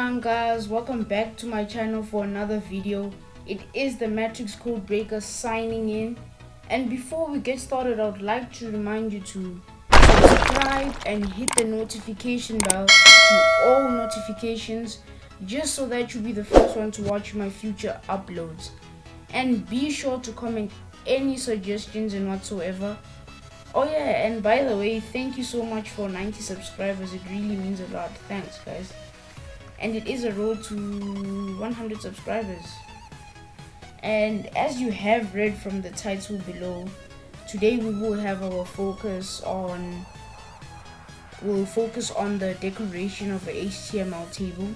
on guys, welcome back to my channel for another video. It is the MatrixCodeBreaker signing in, and before we get started I would like to remind you to subscribe and hit the notification bell to all notifications, just so that you'll be the first one to watch my future uploads. And be sure to comment any suggestions and whatsoever. Oh yeah, and by the way, thank you so much for 90 subscribers. It really means a lot. Thanks guys. And it is a road to 100 subscribers. And as you have read from the title below, today we will have our focus on the decoration of a HTML table.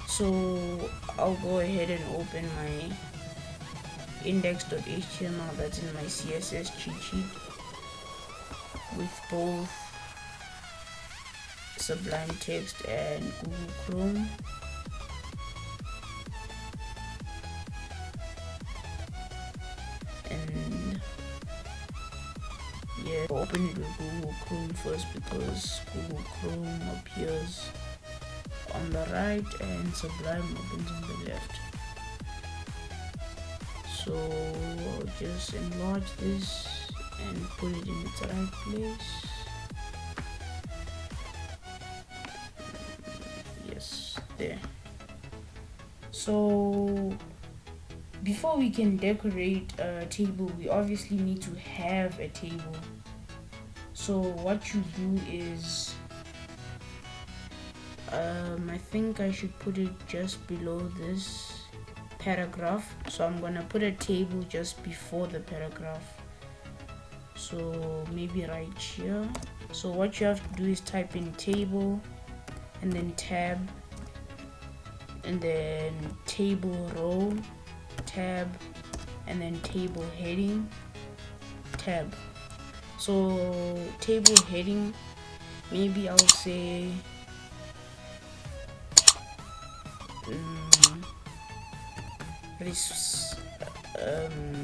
So I'll go ahead and open my index.html that's in my CSS cheat sheet with both Sublime Text and Google Chrome. And yeah, open it with Google Chrome first because Google Chrome appears on the right and Sublime opens on the left. So I'll just enlarge this and put it in its right place. Yes, there. So before we can decorate a table, we obviously need to have a table. So what you do is I think I should put it just below this paragraph. So I'm gonna put a table just before the paragraph, so maybe right here. So what you have to do is type in table and then tab and then table row, tab, and then table heading, tab. So table heading, maybe I'll say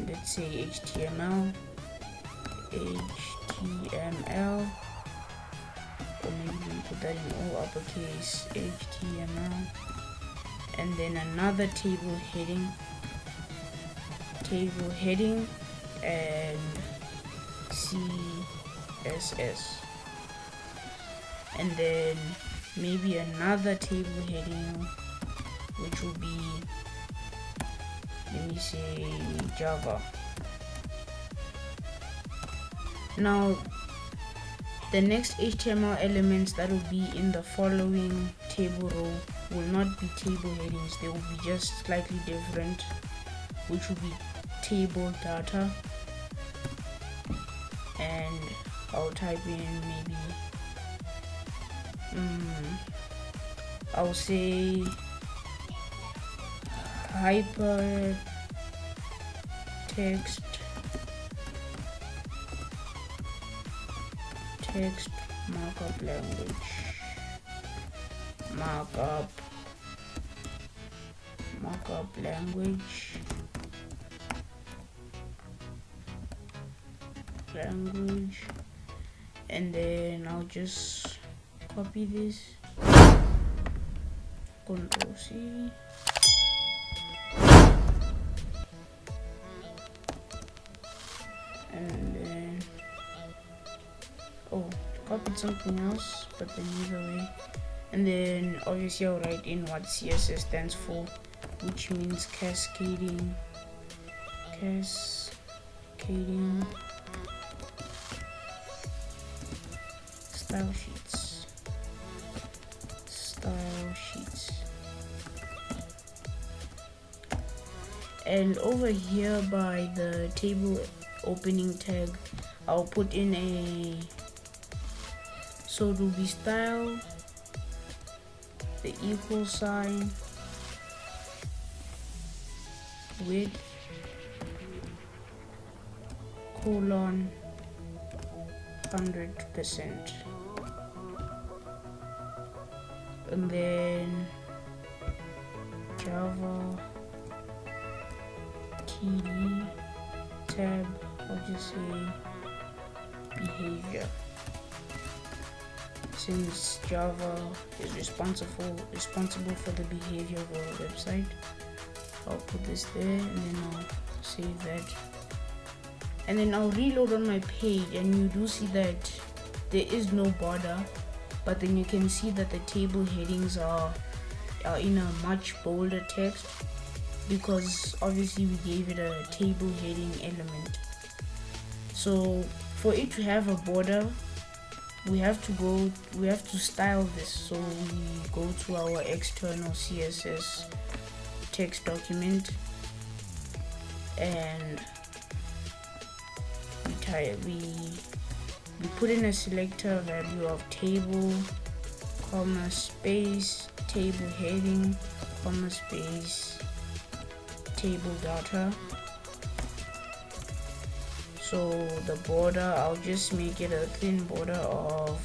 let's say HTML, or maybe we put that in all uppercase, HTML, and then another table heading and CSS, and then maybe another table heading which will be, let me say, Java. Now the next HTML elements that will be in the following table row will not be table headings, they will be just slightly different, which will be table data. And I'll type in maybe I'll say hyper text markup language, and then I'll just copy this, Ctrl C, and then copied something else, but then either way. And then obviously I'll write in what CSS stands for, which means cascading style sheets. And over here by the table opening tag, I'll put in so it will be style, the equal sign, width, colon, 100%, and then Java TD tab, I'll just say behavior. since Java is responsible for the behavior of our website. I'll put this there, and then I'll save that, and then I'll reload on my page, and you do see that there is no border, but then you can see that the table headings are in a much bolder text, because obviously we gave it a table heading element. So for it to have a border, we have to style this. So we go to our external CSS text document, and we put in a selector value of table, comma, space, table heading, comma, space, table data. So the border, I'll just make it a thin border of,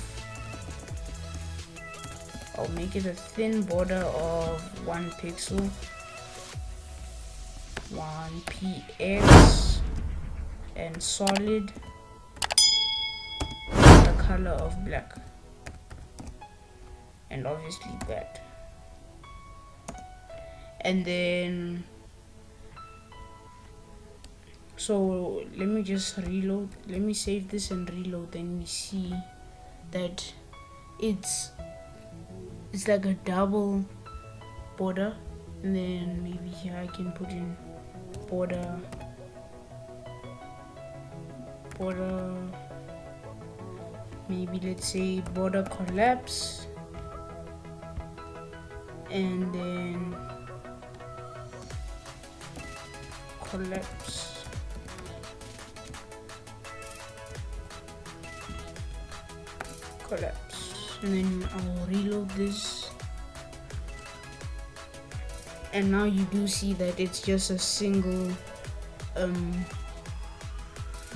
I'll make it a thin border of 1 pixel, 1 px, and solid, the color of black, and obviously that. And then, so let me just reload, let me save this and reload, then we see that it's like a double border. And then maybe here I can put in border, maybe let's say border collapse, and then collapse, and then I'll reload this, and now you do see that it's just a single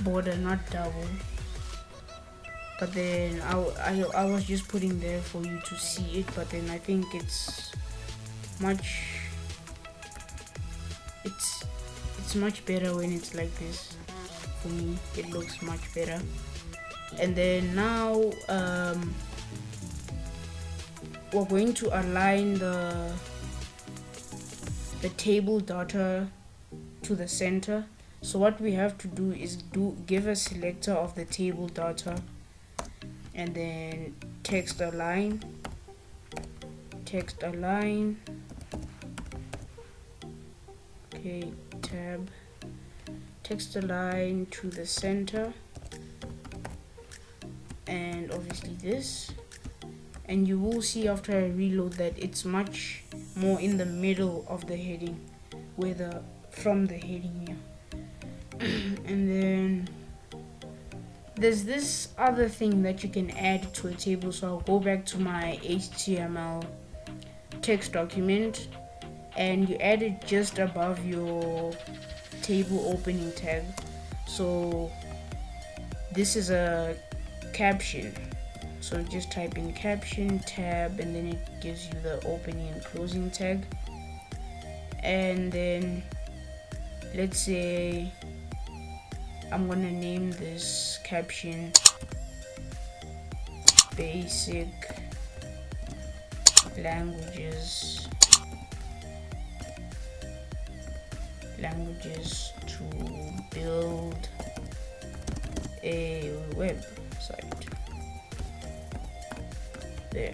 border, not double. But then I was just putting there for you to see it, but then I think it's much better when it's like this. For me, it looks much better. And then now we're going to align the table data to the center. So what we have to do is give a selector of the table data, and then text align, okay, tab, text align to the center, and obviously this. And you will see after I reload that it's much more in the middle of the heading, from the heading here. And then there's this other thing that you can add to a table. So I'll go back to my HTML text document, and you add it just above your table opening tag. So this is a caption. So just type in caption tab, and then it gives you the opening and closing tag. And then let's say I'm gonna name this caption basic languages to build a website. There,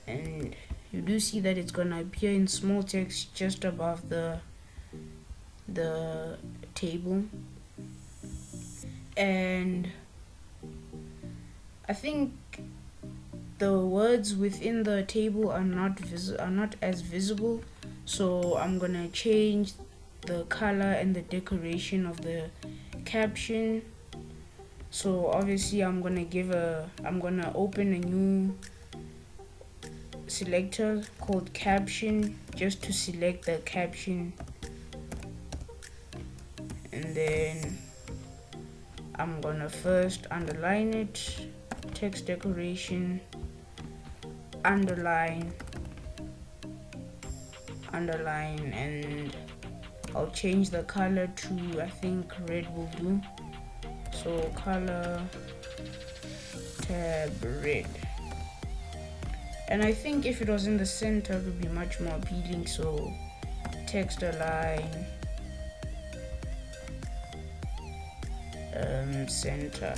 and you do see that it's gonna appear in small text just above the table. And I think the words within the table are not as visible, so I'm gonna change the color and the decoration of the caption. So obviously I'm gonna open a new selector called caption, just to select the caption, and then I'm gonna first underline it, text decoration, underline, and I'll change the color to, I think red will do. So color tab red. And I think if it was in the center it would be much more appealing, so text align center.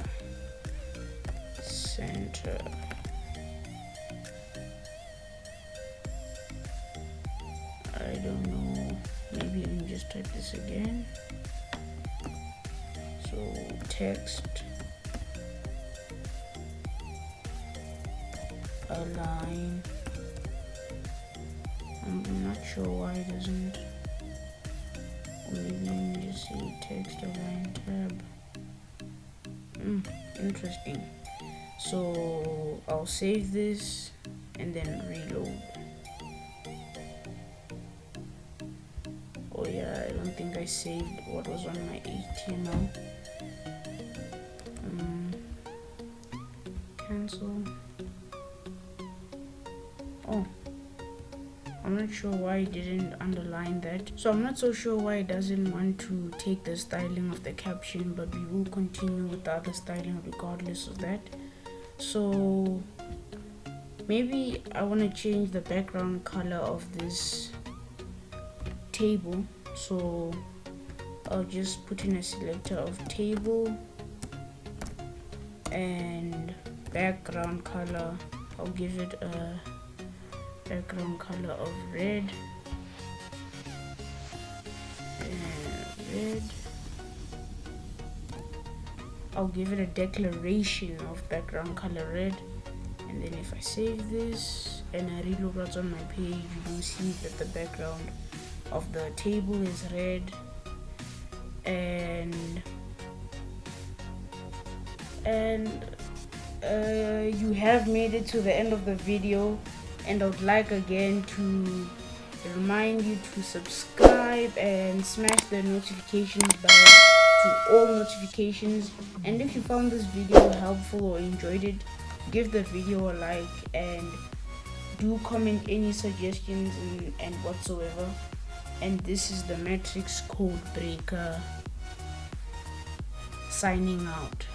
I don't know, maybe let me just type this again. So text align, I'm not sure why it doesn't, or maybe let me just say text align tab. Interesting. So I'll save this and then reload. Oh yeah, I don't think I saved what was on my HTML. Cancel. Oh, I'm not sure why it didn't underline that. So I'm not so sure why it doesn't want to take the styling of the caption, but we will continue with the other styling regardless of that. So maybe I want to change the background color of this table. So I'll just put in a selector of table and background color. I'll give it a background color of red and red. I'll give it a declaration of background color red, and then if I save this and I reload what's on my page, you will see that the background of the table is red, and you have made it to the end of the video, and I would like again to remind you to subscribe and smash the notifications bell to all notifications. And if you found this video helpful or enjoyed it, give the video a like and do comment any suggestions and whatsoever. And this is the MatrixCodeBreaker signing out.